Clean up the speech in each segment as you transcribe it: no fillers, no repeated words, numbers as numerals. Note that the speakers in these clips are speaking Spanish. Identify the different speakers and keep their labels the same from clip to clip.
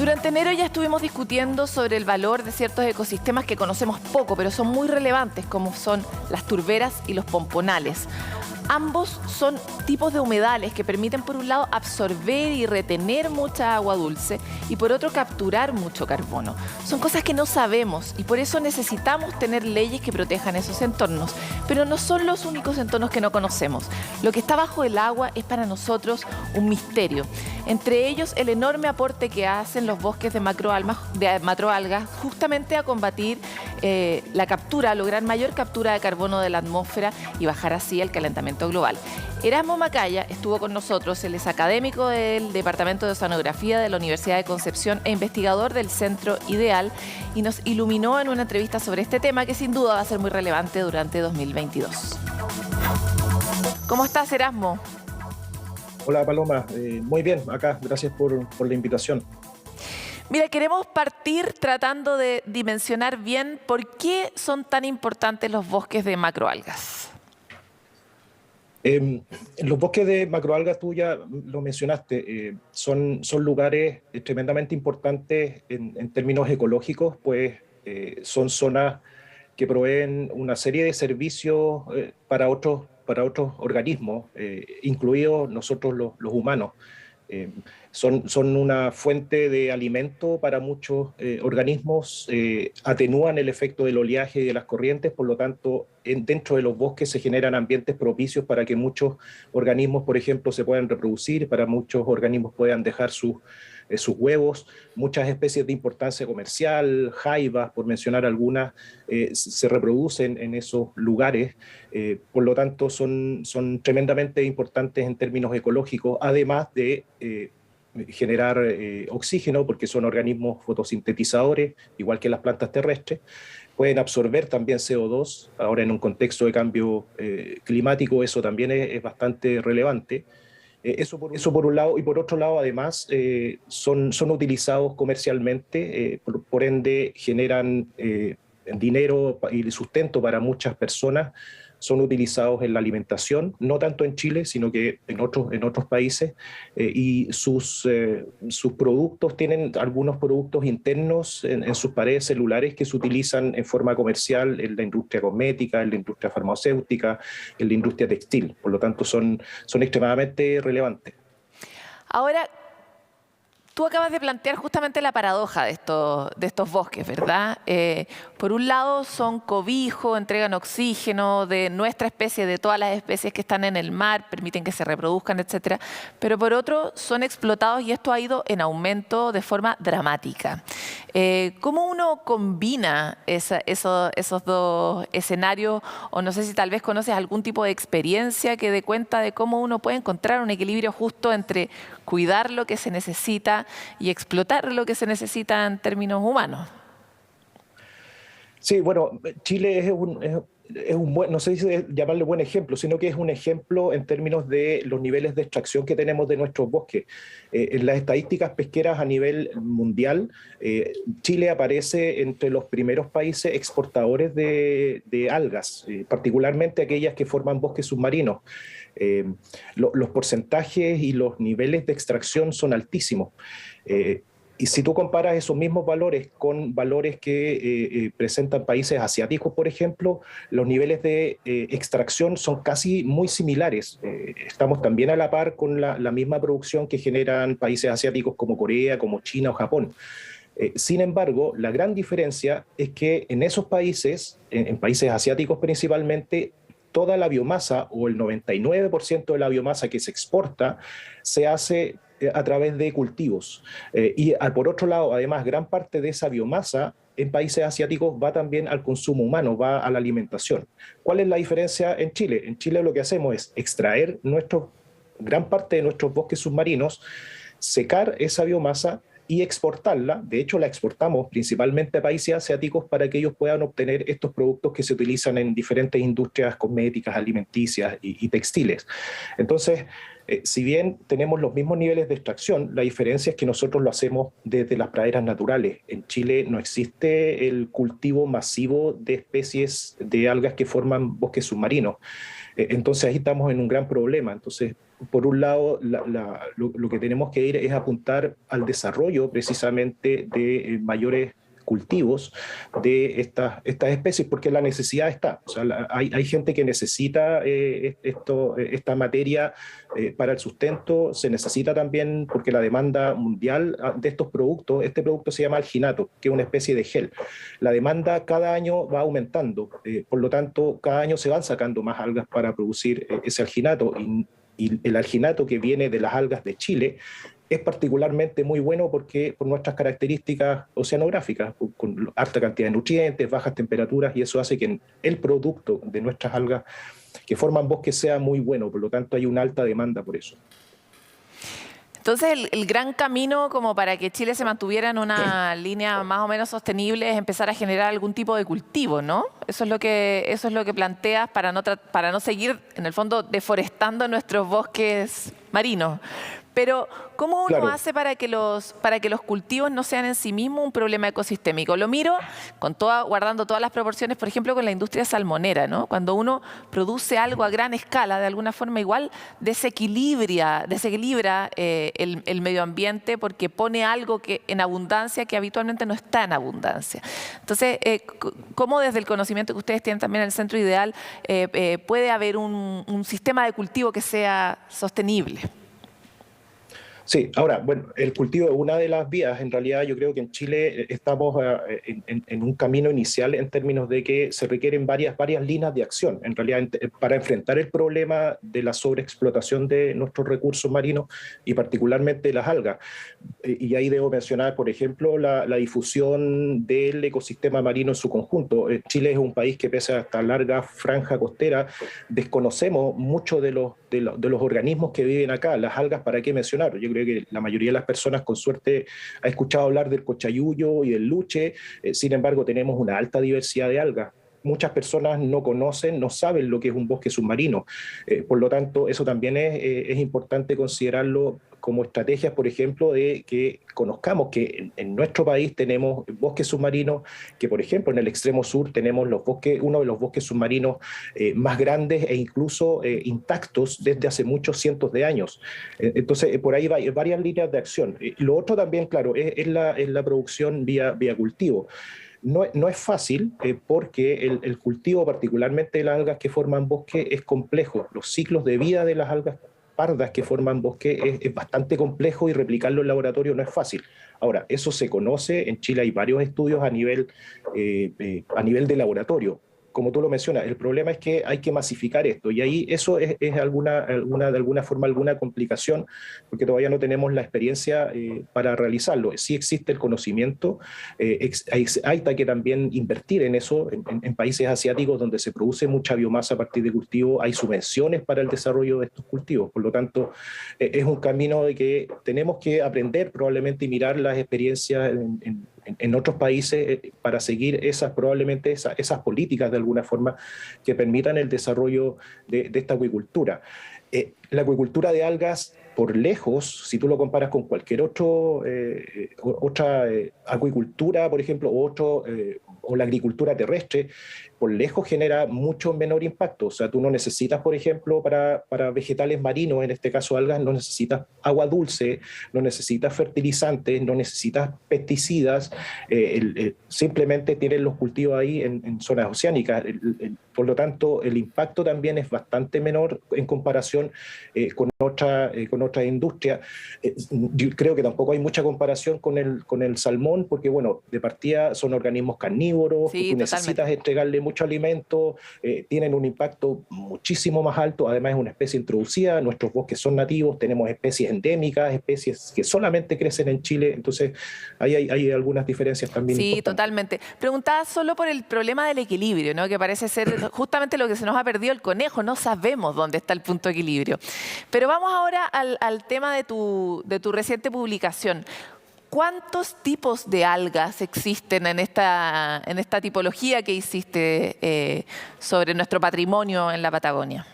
Speaker 1: Durante enero ya estuvimos discutiendo sobre el valor de ciertos ecosistemas que conocemos poco, pero son muy relevantes, como son las turberas y los pomponales. Ambos son tipos de humedales que permiten, por un lado, absorber y retener mucha agua dulce y, por otro, capturar mucho carbono. Son cosas que no sabemos y por eso necesitamos tener leyes que protejan esos entornos. Pero no son los únicos entornos que no conocemos. Lo que está bajo el agua es para nosotros un misterio. Entre ellos, el enorme aporte que hacen los bosques de macroalgas justamente a combatir la captura, a lograr mayor captura de carbono de la atmósfera y bajar así el calentamiento global. Erasmo Macaya estuvo con nosotros, él es académico del Departamento de Oceanografía de la Universidad de Concepción e investigador del Centro Ideal, y nos iluminó en una entrevista sobre este tema que sin duda va a ser muy relevante durante 2022. ¿Cómo estás, Erasmo?
Speaker 2: Hola, Paloma. Muy bien, acá. Gracias por la invitación.
Speaker 1: Mira, queremos partir tratando de dimensionar bien por qué son tan importantes los bosques de macroalgas.
Speaker 2: Los bosques de macroalgas, tú ya lo mencionaste, son lugares tremendamente importantes en términos ecológicos, pues son zonas que proveen una serie de servicios para otros organismos, incluidos nosotros los humanos. Son una fuente de alimento para muchos organismos, atenúan el efecto del oleaje y de las corrientes, por lo tanto, dentro de los bosques se generan ambientes propicios para que muchos organismos, por ejemplo, se puedan reproducir, para muchos organismos puedan dejar sus huevos. Muchas especies de importancia comercial, jaivas, por mencionar algunas, se reproducen en esos lugares. Por lo tanto, son tremendamente importantes en términos ecológicos, además de generar oxígeno, porque son organismos fotosintetizadores, igual que las plantas terrestres. Pueden absorber también CO2. Ahora, en un contexto de cambio climático, eso también es bastante relevante. Eso por un lado, y por otro lado, además, son utilizados comercialmente, por ende generan dinero y sustento para muchas personas. Son utilizados en la alimentación, no tanto en Chile, sino que en otros países, y sus productos tienen algunos productos internos en sus paredes celulares que se utilizan en forma comercial en la industria cosmética, en la industria farmacéutica, en la industria textil. Por lo tanto, son extremadamente relevantes.
Speaker 1: Ahora, tú acabas de plantear justamente la paradoja de estos bosques, ¿verdad? Por un lado son cobijo, entregan oxígeno de nuestra especie, de todas las especies que están en el mar, permiten que se reproduzcan, etcétera. Pero por otro son explotados y esto ha ido en aumento de forma dramática. ¿Cómo uno combina esos dos escenarios? O no sé si tal vez conoces algún tipo de experiencia que dé cuenta de cómo uno puede encontrar un equilibrio justo entre cuidar lo que se necesita y explotar lo que se necesita en términos humanos.
Speaker 2: Sí, bueno, Chile es un buen, no sé si llamarle buen ejemplo, sino que es un ejemplo en términos de los niveles de extracción que tenemos de nuestros bosques. En las estadísticas pesqueras a nivel mundial, Chile aparece entre los primeros países exportadores de algas, particularmente aquellas que forman bosques submarinos. Los porcentajes y los niveles de extracción son altísimos. Y si tú comparas esos mismos valores con valores que presentan países asiáticos, por ejemplo, los niveles de extracción son casi muy similares. Estamos también a la par con la misma producción que generan países asiáticos como Corea, como China o Japón. Sin embargo, la gran diferencia es que en esos países, en países asiáticos principalmente, toda la biomasa o el 99% de la biomasa que se exporta se hace a través de cultivos. Y por otro lado, además, gran parte de esa biomasa en países asiáticos va también al consumo humano, va a la alimentación. ¿Cuál es la diferencia en Chile? En Chile lo que hacemos es extraer gran parte de nuestros bosques submarinos, secar esa biomasa y exportarla. De hecho, la exportamos principalmente a países asiáticos para que ellos puedan obtener estos productos que se utilizan en diferentes industrias cosméticas, alimenticias y textiles. Entonces, Si bien tenemos los mismos niveles de extracción, la diferencia es que nosotros lo hacemos desde las praderas naturales. En Chile no existe el cultivo masivo de especies de algas que forman bosques submarinos. Entonces ahí estamos en un gran problema. Entonces, por un lado, lo que tenemos que ir es apuntar al desarrollo precisamente de mayores cultivos de estas especies, porque la necesidad está. O sea, hay gente que necesita esta materia para el sustento, se necesita también porque la demanda mundial de estos productos, este producto se llama alginato, que es una especie de gel. La demanda cada año va aumentando, por lo tanto, cada año se van sacando más algas para producir ese alginato, y el alginato que viene de las algas de Chile es particularmente muy bueno porque por nuestras características oceanográficas, con alta cantidad de nutrientes, bajas temperaturas, y eso hace que el producto de nuestras algas que forman bosques sea muy bueno, por lo tanto hay una alta demanda por eso.
Speaker 1: Entonces, el gran camino como para que Chile se mantuviera en una línea más o menos sostenible es empezar a generar algún tipo de cultivo, ¿no? Eso es lo que planteas para no seguir, en el fondo, deforestando nuestros bosques marinos. Pero, ¿cómo uno hace para que los cultivos no sean en sí mismos un problema ecosistémico? Lo miro guardando todas las proporciones, por ejemplo, con la industria salmonera, ¿no? Cuando uno produce algo a gran escala, de alguna forma igual desequilibra el medio ambiente porque pone algo en abundancia que habitualmente no está en abundancia. Entonces, ¿cómo desde el conocimiento que ustedes tienen también en el Centro Ideal puede haber un sistema de cultivo que sea sostenible?
Speaker 2: Sí, ahora, bueno, el cultivo es una de las vías. En realidad yo creo que en Chile estamos en un camino inicial en términos de que se requieren varias líneas de acción, en realidad, para enfrentar el problema de la sobreexplotación de nuestros recursos marinos y particularmente las algas. Y ahí debo mencionar, por ejemplo, la difusión del ecosistema marino en su conjunto. Chile es un país que, pese a esta larga franja costera, desconocemos mucho de los organismos que viven acá. Las algas, ¿para qué mencionar? Yo creo que la mayoría de las personas con suerte ha escuchado hablar del cochayuyo y del luche, sin embargo tenemos una alta diversidad de algas. Muchas personas no conocen, no saben lo que es un bosque submarino. Por lo tanto, eso también es importante considerarlo como estrategias, por ejemplo, de que conozcamos que en nuestro país tenemos bosques submarinos, que por ejemplo en el extremo sur tenemos uno de los bosques submarinos más grandes e incluso intactos desde hace muchos cientos de años. Entonces, por ahí hay varias líneas de acción. Lo otro también, claro, es la producción vía cultivo. No es fácil porque el cultivo, particularmente de las algas que forman bosque, es complejo. Los ciclos de vida de las algas pardas que forman bosque es bastante complejo y replicarlo en laboratorio no es fácil. Ahora, eso se conoce, en Chile hay varios estudios a nivel de laboratorio. Como tú lo mencionas, el problema es que hay que masificar esto, y ahí eso es de alguna forma alguna complicación, porque todavía no tenemos la experiencia para realizarlo. Sí existe el conocimiento, hay que también invertir en eso, en países asiáticos donde se produce mucha biomasa a partir de cultivo, hay subvenciones para el desarrollo de estos cultivos. Por lo tanto, es un camino de que tenemos que aprender probablemente y mirar las experiencias en otros países para seguir probablemente esas políticas de alguna forma que permitan el desarrollo de esta acuicultura. La acuicultura de algas, por lejos, si tú lo comparas con cualquier otra acuicultura, por ejemplo, o la agricultura terrestre, por lejos genera mucho menor impacto. O sea, tú no necesitas, por ejemplo, para vegetales marinos, en este caso algas, no necesitas agua dulce, no necesitas fertilizantes, no necesitas pesticidas, simplemente tienes los cultivos ahí en zonas oceánicas. Por lo tanto, el impacto también es bastante menor en comparación con otra industria. Yo creo que tampoco hay mucha comparación con el salmón, porque, bueno, de partida son organismos carnívoros,
Speaker 1: sí,
Speaker 2: tú necesitas entregarle mucho alimento, tienen un impacto muchísimo más alto, además es una especie introducida, nuestros bosques son nativos, tenemos especies endémicas, especies que solamente crecen en Chile, entonces ahí hay algunas diferencias también
Speaker 1: sí,
Speaker 2: importantes.
Speaker 1: totalmente. Preguntaba solo por el problema del equilibrio, ¿no? Que parece ser justamente lo que se nos ha perdido el conejo, no sabemos dónde está el punto de equilibrio. Pero vamos ahora al tema de tu reciente publicación. ¿Cuántos tipos de algas existen en esta tipología que hiciste sobre nuestro patrimonio en la Patagonia?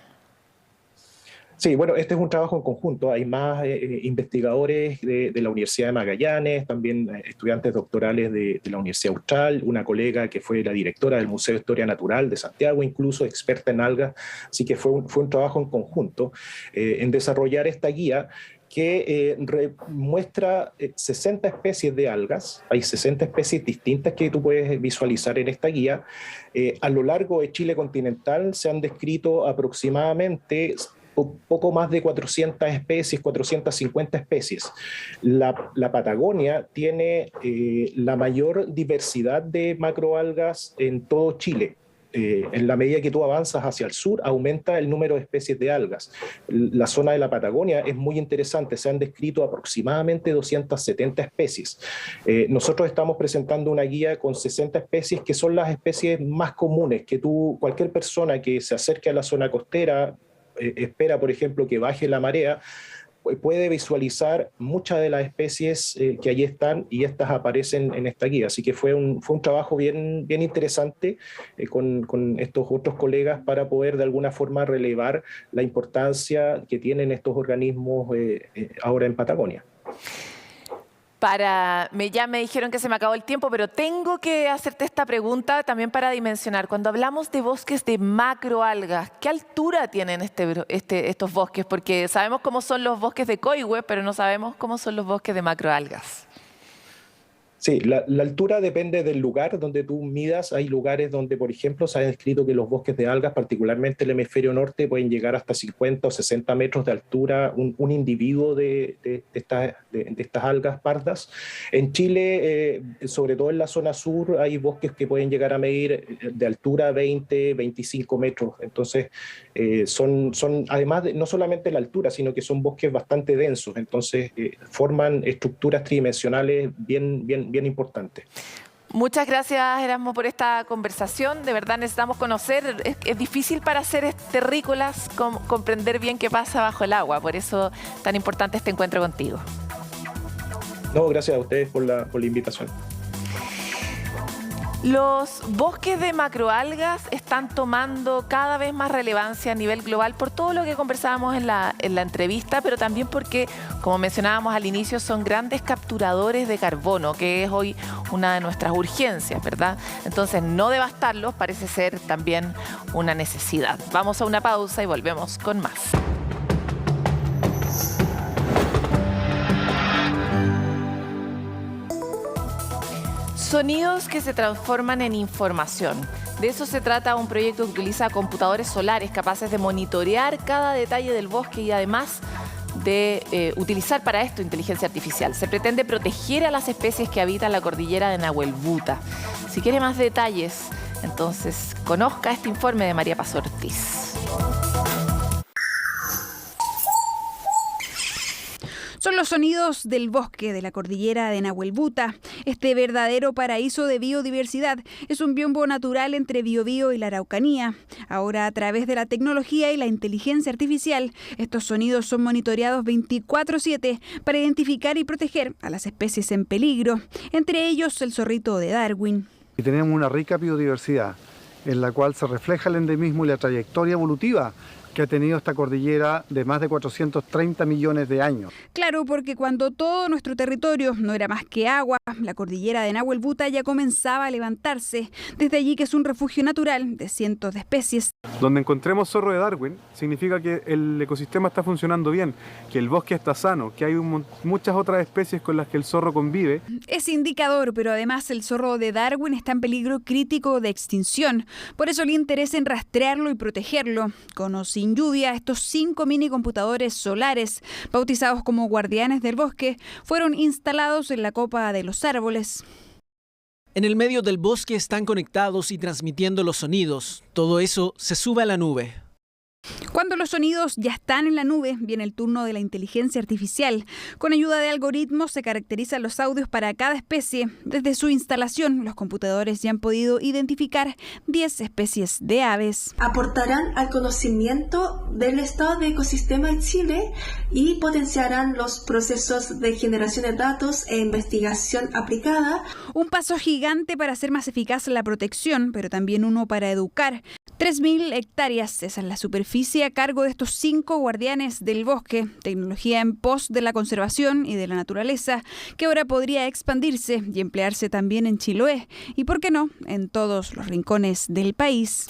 Speaker 2: Sí, bueno, este es un trabajo en conjunto. Hay más investigadores de la Universidad de Magallanes, también estudiantes doctorales de la Universidad Austral, una colega que fue la directora del Museo de Historia Natural de Santiago, incluso experta en algas. Así que fue un trabajo en conjunto en desarrollar esta guía que muestra 60 especies de algas. Hay 60 especies distintas que tú puedes visualizar en esta guía. A lo largo de Chile continental se han descrito aproximadamente poco más de 400 especies, 450 especies. La Patagonia tiene la mayor diversidad de macroalgas en todo Chile. En la medida que tú avanzas hacia el sur, aumenta el número de especies de algas. La zona de la Patagonia es muy interesante, se han descrito aproximadamente 270 especies. Nosotros estamos presentando una guía con 60 especies que son las especies más comunes, que cualquier persona que se acerque a la zona costera, espera, por ejemplo, que baje la marea, puede visualizar muchas de las especies que allí están y estas aparecen en esta guía. Así que fue un trabajo bien interesante con estos otros colegas para poder de alguna forma relevar la importancia que tienen estos organismos ahora en Patagonia.
Speaker 1: Ya me dijeron que se me acabó el tiempo, pero tengo que hacerte esta pregunta también para dimensionar. Cuando hablamos de bosques de macroalgas, ¿qué altura tienen estos bosques? Porque sabemos cómo son los bosques de coihue, pero no sabemos cómo son los bosques de macroalgas.
Speaker 2: Sí, la altura depende del lugar donde tú midas. Hay lugares donde, por ejemplo, se ha descrito que los bosques de algas, particularmente el hemisferio norte, pueden llegar hasta 50 o 60 metros de altura un individuo de estas algas pardas. En Chile, sobre todo en la zona sur, hay bosques que pueden llegar a medir de altura 20, 25 metros. Entonces, son además no solamente la altura, sino que son bosques bastante densos. Entonces, forman estructuras tridimensionales bien importante.
Speaker 1: Muchas gracias, Erasmo, por esta conversación. De verdad necesitamos conocer. Es difícil para seres terrícolas comprender bien qué pasa bajo el agua. Por eso tan importante este encuentro contigo.
Speaker 2: No, gracias a ustedes por la invitación.
Speaker 1: Los bosques de macroalgas están tomando cada vez más relevancia a nivel global por todo lo que conversábamos en la entrevista, pero también porque, como mencionábamos al inicio, son grandes capturadores de carbono, que es hoy una de nuestras urgencias, ¿verdad? Entonces, no devastarlos parece ser también una necesidad. Vamos a una pausa y volvemos con más. Sonidos que se transforman en información. De eso se trata un proyecto que utiliza computadores solares capaces de monitorear cada detalle del bosque y además de utilizar para esto inteligencia artificial. Se pretende proteger a las especies que habitan la cordillera de Nahuelbuta. Si quiere más detalles, entonces conozca este informe de María Paz Ortiz.
Speaker 3: Son los sonidos del bosque de la cordillera de Nahuelbuta. Este verdadero paraíso de biodiversidad es un biombo natural entre Biobío y la Araucanía. Ahora, a través de la tecnología y la inteligencia artificial, estos sonidos son monitoreados 24/7 para identificar y proteger a las especies en peligro, entre ellos el zorrito de Darwin.
Speaker 4: Y tenemos una rica biodiversidad en la cual se refleja el endemismo y la trayectoria evolutiva que ha tenido esta cordillera de más de 430 millones de años.
Speaker 3: Claro, porque cuando todo nuestro territorio no era más que agua, la cordillera de Nahuelbuta ya comenzaba a levantarse. Desde allí que es un refugio natural de cientos de especies.
Speaker 4: Donde encontremos zorro de Darwin, significa que el ecosistema está funcionando bien, que el bosque está sano, que hay muchas otras especies con las que el zorro convive.
Speaker 3: Es indicador, pero además el zorro de Darwin está en peligro crítico de extinción. Por eso le interesa en rastrearlo y protegerlo. Con o sin lluvia, estos 5 minicomputadores solares, bautizados como guardianes del bosque, fueron instalados en la copa de los árboles.
Speaker 5: En el medio del bosque están conectados y transmitiendo los sonidos. Todo eso se sube a la nube.
Speaker 3: Cuando los sonidos ya están en la nube, viene el turno de la inteligencia artificial. Con ayuda de algoritmos se caracterizan los audios para cada especie. Desde su instalación, los computadores ya han podido identificar 10 especies de aves.
Speaker 6: Aportarán al conocimiento del estado de ecosistema en Chile y potenciarán los procesos de generación de datos e investigación aplicada.
Speaker 3: Un paso gigante para hacer más eficaz la protección, pero también uno para educar. 3.000 hectáreas, esa es la superficie a cargo de estos 5 guardianes del bosque, tecnología en pos de la conservación y de la naturaleza, que ahora podría expandirse y emplearse también en Chiloé y, por qué no, en todos los rincones del país.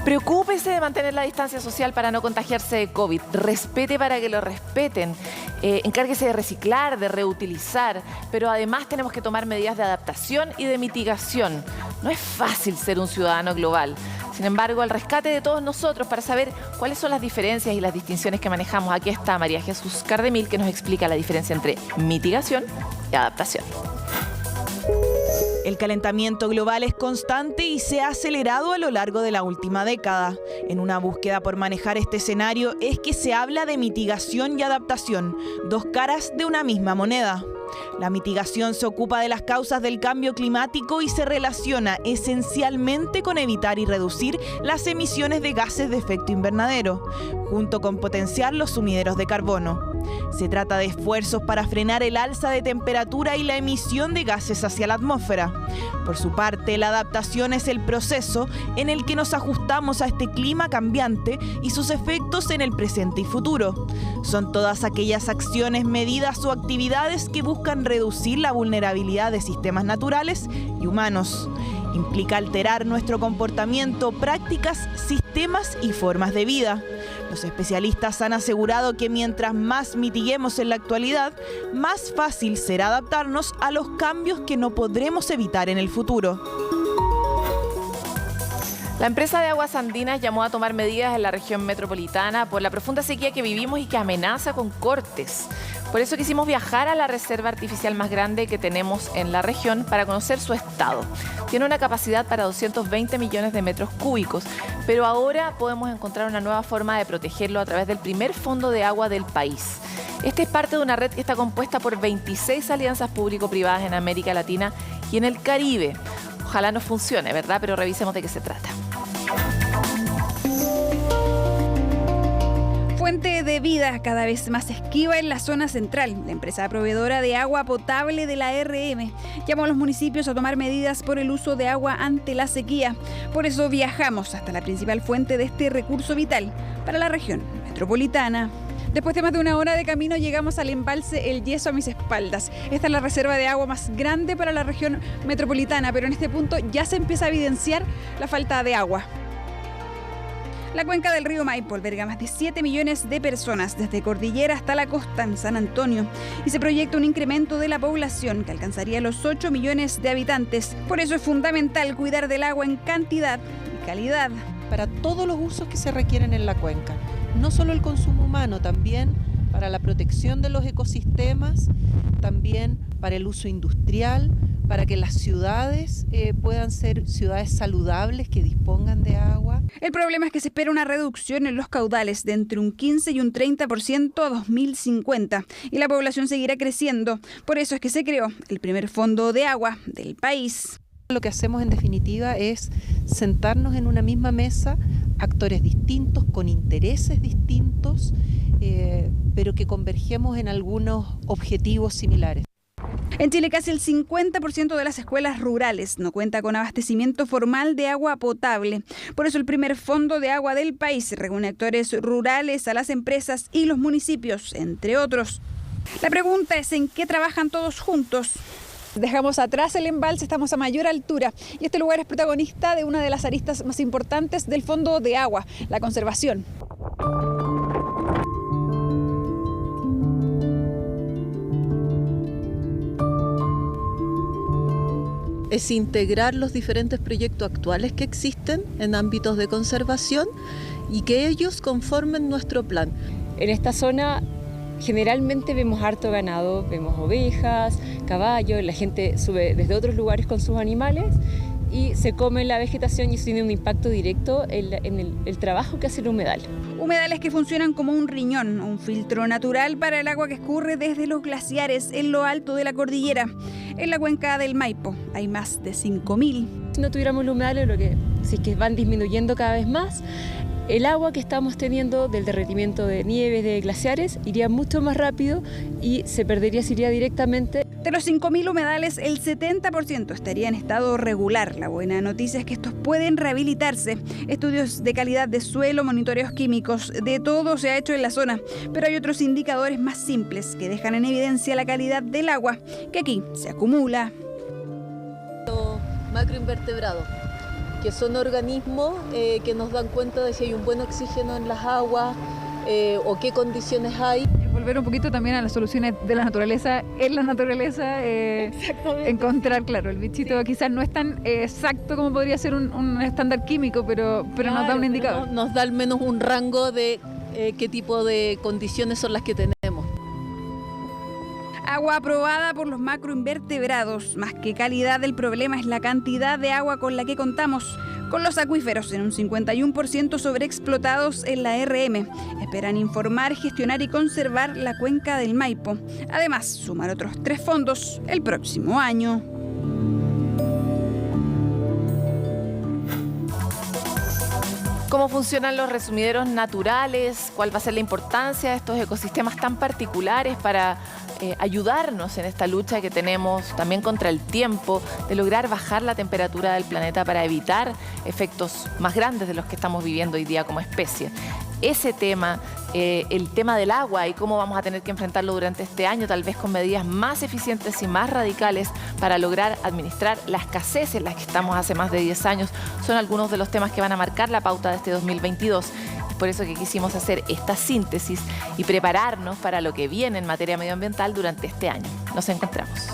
Speaker 1: Preocúpese de mantener la distancia social para no contagiarse de COVID. Respete para que lo respeten. Encárguese de reciclar, de reutilizar. Pero además tenemos que tomar medidas de adaptación y de mitigación. No es fácil ser un ciudadano global. Sin embargo, al rescate de todos nosotros para saber cuáles son las diferencias y las distinciones que manejamos, aquí está María Jesús Cardemil, que nos explica la diferencia entre mitigación y adaptación.
Speaker 7: El calentamiento global es constante y se ha acelerado a lo largo de la última década. En una búsqueda por manejar este escenario es que se habla de mitigación y adaptación, dos caras de una misma moneda. La mitigación se ocupa de las causas del cambio climático y se relaciona esencialmente con evitar y reducir las emisiones de gases de efecto invernadero, junto con potenciar los sumideros de carbono. Se trata de esfuerzos para frenar el alza de temperatura y la emisión de gases hacia la atmósfera. Por su parte, la adaptación es el proceso en el que nos ajustamos a este clima cambiante y sus efectos en el presente y futuro. Son todas aquellas acciones, medidas o actividades que buscan reducir la vulnerabilidad de sistemas naturales y humanos. Implica alterar nuestro comportamiento, prácticas, sistemas y formas de vida. Los especialistas han asegurado que mientras más mitiguemos en la actualidad, más fácil será adaptarnos a los cambios que no podremos evitar en el futuro.
Speaker 1: La empresa de Aguas Andinas llamó a tomar medidas en la región metropolitana por la profunda sequía que vivimos y que amenaza con cortes. Por eso quisimos viajar a la reserva artificial más grande que tenemos en la región para conocer su estado. Tiene una capacidad para 220 millones de metros cúbicos, pero ahora podemos encontrar una nueva forma de protegerlo a través del primer fondo de agua del país. Este es parte de una red que está compuesta por 26 alianzas público-privadas en América Latina y en el Caribe. Ojalá nos funcione, ¿verdad? Pero revisemos de qué se trata.
Speaker 3: Fuente de vida cada vez más esquiva en la zona central. La empresa proveedora de agua potable de la RM llamó a los municipios a tomar medidas por el uso de agua ante la sequía. Por eso viajamos hasta la principal fuente de este recurso vital para la región metropolitana. Después de más de una hora de camino llegamos al embalse El Yeso a mis espaldas. Esta es la reserva de agua más grande para la región metropolitana, pero en este punto ya se empieza a evidenciar la falta de agua. La cuenca del río Maipo alberga más de 7 millones de personas, desde Cordillera hasta la costa en San Antonio, y se proyecta un incremento de la población que alcanzaría los 8 millones de habitantes. Por eso es fundamental cuidar del agua en cantidad y calidad.
Speaker 8: Para todos los usos que se requieren en la cuenca, no solo el consumo humano, también para la protección de los ecosistemas, también para el uso industrial, para que las ciudades puedan ser ciudades saludables que dispongan de agua.
Speaker 3: El problema es que se espera una reducción en los caudales de entre un 15 y un 30% a 2050 y la población seguirá creciendo. Por eso es que se creó el primer fondo de agua del país.
Speaker 8: Lo que hacemos en definitiva es sentarnos en una misma mesa, actores distintos, con intereses distintos, pero que convergemos en algunos objetivos similares.
Speaker 3: En Chile casi el 50% de las escuelas rurales no cuenta con abastecimiento formal de agua potable. Por eso el primer fondo de agua del país reúne actores rurales, a las empresas y los municipios, entre otros. La pregunta es ¿en qué trabajan todos juntos? Dejamos atrás el embalse, estamos a mayor altura y este lugar es protagonista de una de las aristas más importantes del fondo de agua, la conservación.
Speaker 8: Es integrar los diferentes proyectos actuales que existen en ámbitos de conservación y que ellos conformen nuestro plan.
Speaker 9: En esta zona generalmente vemos harto ganado, vemos ovejas, caballos, la gente sube desde otros lugares con sus animales y se come la vegetación y eso tiene un impacto directo en el trabajo que hace el humedal.
Speaker 3: Humedales que funcionan como un riñón, un filtro natural para el agua que escurre desde los glaciares en lo alto de la cordillera. En la cuenca del Maipo hay más de 5.000.
Speaker 9: Si no tuviéramos los humedales, si es que van disminuyendo cada vez más, el agua que estamos teniendo del derretimiento de nieves, de glaciares, iría mucho más rápido y se iría directamente.
Speaker 3: De los 5.000 humedales, el 70% estaría en estado regular. La buena noticia es que estos pueden rehabilitarse. Estudios de calidad de suelo, monitoreos químicos, de todo se ha hecho en la zona. Pero hay otros indicadores más simples que dejan en evidencia la calidad del agua, que aquí se acumula.
Speaker 10: Los macroinvertebrados, que son organismos que nos dan cuenta de si hay un buen oxígeno en las aguas o qué condiciones hay.
Speaker 11: Volver un poquito también a las soluciones de la naturaleza, en la naturaleza, encontrar, claro, el bichito quizás no es tan exacto como podría ser un estándar químico, pero claro, nos da un indicador.
Speaker 10: Nos da al menos un rango de qué tipo de condiciones son las que tenemos.
Speaker 3: Agua aprobada por los macroinvertebrados. Más que calidad, el problema es la cantidad de agua con la que contamos. Con los acuíferos en un 51% sobreexplotados en la RM. Esperan informar, gestionar y conservar la cuenca del Maipo. Además, sumar otros 3 fondos el próximo año.
Speaker 1: ¿Cómo funcionan los resumideros naturales? ¿Cuál va a ser la importancia de estos ecosistemas tan particulares para ayudarnos en esta lucha que tenemos también contra el tiempo, de lograr bajar la temperatura del planeta para evitar efectos más grandes de los que estamos viviendo hoy día como especie? Ese tema, el tema del agua y cómo vamos a tener que enfrentarlo durante este año, tal vez con medidas más eficientes y más radicales para lograr administrar la escasez en la que estamos hace más de 10 años, son algunos de los temas que van a marcar la pauta de este 2022. Por eso que quisimos hacer esta síntesis y prepararnos para lo que viene en materia medioambiental durante este año. Nos encontramos.